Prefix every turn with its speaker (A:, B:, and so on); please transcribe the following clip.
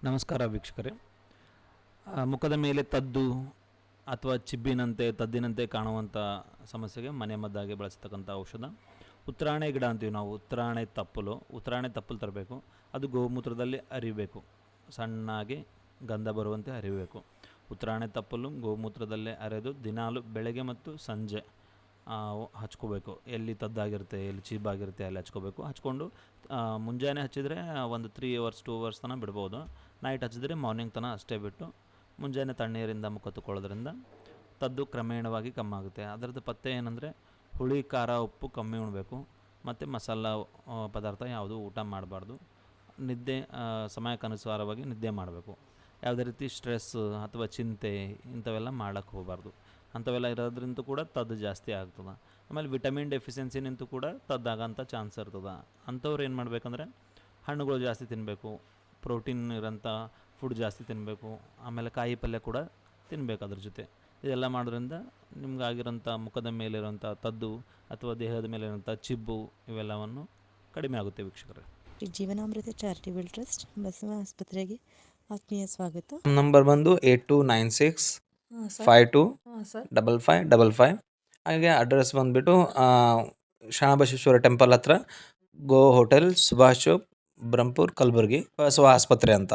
A: ನಮಸ್ಕಾರ ವೀಕ್ಷಕರೇ. ಮುಖದ ಮೇಲೆ ತದ್ದು ಅಥವಾ ತದ್ದಿನಂತೆ ಕಾಣುವಂಥ ಸಮಸ್ಯೆಗೆ ಮನೆಮದ್ದಾಗಿ ಬಳಸ್ತಕ್ಕಂಥ ಔಷಧ ಉತ್ತರಾಣೆ ಗಿಡ ಅಂತೀವಿ ನಾವು. ಉತ್ತರಾಣೆ ತಪ್ಪಲು ತರಬೇಕು. ಅದು ಗೋಮೂತ್ರದಲ್ಲಿ ಅರಿಬೇಕು, ಸಣ್ಣಾಗಿ ಗಂಧ ಬರುವಂತೆ ಅರಿಬೇಕು. ಉತ್ತರಾಣೆ ತಪ್ಪಲು ಗೋಮೂತ್ರದಲ್ಲೇ ಅರೆದು ದಿನಾಲು ಬೆಳಗ್ಗೆ ಮತ್ತು ಸಂಜೆ ಹಚ್ಕೋಬೇಕು. ಎಲ್ಲಿ ತದ್ದಾಗಿರುತ್ತೆ, ಎಲ್ಲಿ ಚೀಬಾಗಿರುತ್ತೆ ಅಲ್ಲಿ ಹಚ್ಕೊಂಡು ಮುಂಜಾನೆ ಹಚ್ಚಿದರೆ ಒಂದು 3 hours 2 hours ತನಕ ಬಿಡ್ಬೋದು. ನೈಟ್ ಹಚ್ಚಿದ್ರೆ ಮಾರ್ನಿಂಗ್ ತನಕ ಅಷ್ಟೇ ಬಿಟ್ಟು ಮುಂಜಾನೆ ತಣ್ಣೀರಿಂದ ಮುಖ ತೊಗೊಳ್ಳೋದ್ರಿಂದ ತದ್ದು ಕ್ರಮೇಣವಾಗಿ ಕಮ್ಮಿ ಆಗುತ್ತೆ. ಅದರದ್ದು ಪಥ್ಯ ಏನಂದರೆ ಹುಳಿ, ಖಾರ, ಉಪ್ಪು ಕಮ್ಮಿ ಉಣಬೇಕು ಮತ್ತು ಮಸಾಲ ಪದಾರ್ಥ ಯಾವುದು ಊಟ ಮಾಡಬಾರ್ದು. ನಿದ್ದೆ ಸಮಯಕ್ಕನುಸಾರವಾಗಿ ನಿದ್ದೆ ಮಾಡಬೇಕು. ಯಾವುದೇ ರೀತಿ ಸ್ಟ್ರೆಸ್ ಅಥವಾ ಚಿಂತೆ ಇಂಥವೆಲ್ಲ ಮಾಡೋಕ್ಕೆ ಹೋಗಬಾರ್ದು. ಅಂಥವೆಲ್ಲ ಇರೋದ್ರಿಂದ ಕೂಡ ತದ್ದು ಜಾಸ್ತಿ ಆಗ್ತದೆ. ಆಮೇಲೆ ವಿಟಮಿನ್ ಡೆಫಿಷಿಯನ್ಸಿನಿಂತೂ ಕೂಡ ತದ್ದಾಗೋಂಥ ಚಾನ್ಸ್ ಇರ್ತದೆ. ಅಂಥವ್ರು ಏನು ಮಾಡಬೇಕಂದ್ರೆ ಹಣ್ಣುಗಳು ಜಾಸ್ತಿ ತಿನ್ನಬೇಕು, ಪ್ರೋಟೀನ್ ಇರೋಂಥ ಫುಡ್ ಜಾಸ್ತಿ ತಿನ್ನಬೇಕು, ಆಮೇಲೆ ಕಾಯಿ ಪಲ್ಯ ಕೂಡ ತಿನ್ನಬೇಕು ಅದ್ರ ಜೊತೆ. ಇದೆಲ್ಲ ಮಾಡೋದ್ರಿಂದ ನಿಮ್ಗಾಗಿರೋಂಥ ಮುಖದ ಮೇಲಿರೋಂಥ ತದ್ದು ಅಥವಾ ದೇಹದ ಮೇಲಿರೋಂಥ ಚಿಬ್ಬು ಇವೆಲ್ಲವನ್ನು ಕಡಿಮೆ ಆಗುತ್ತೆ ವೀಕ್ಷಕರೇ.
B: ಜೀವನಾಮೃತ ಚಾರಿಟೇಬಲ್ ಟ್ರಸ್ಟ್ ಬಸವ ಆಸ್ಪತ್ರೆಗೆ ಆತ್ಮೀಯ ಸ್ವಾಗತ.
C: ನಂಬರ್ ಬಂದು 8296525555. ಹಾಗೆ ಅಡ್ರೆಸ್ ಬಂದುಬಿಟ್ಟು ಶರಣಬಸವೇಶ್ವರ ಟೆಂಪಲ್ ಹತ್ರ, ಗೋ ಹೋಟೆಲ್, ಸುಭಾಷ್ ಚೌಕ್, ಬ್ರಹ್ಮಪುರ್, ಕಲಬುರಗಿ, ಬಸವ ಆಸ್ಪತ್ರೆ ಅಂತ.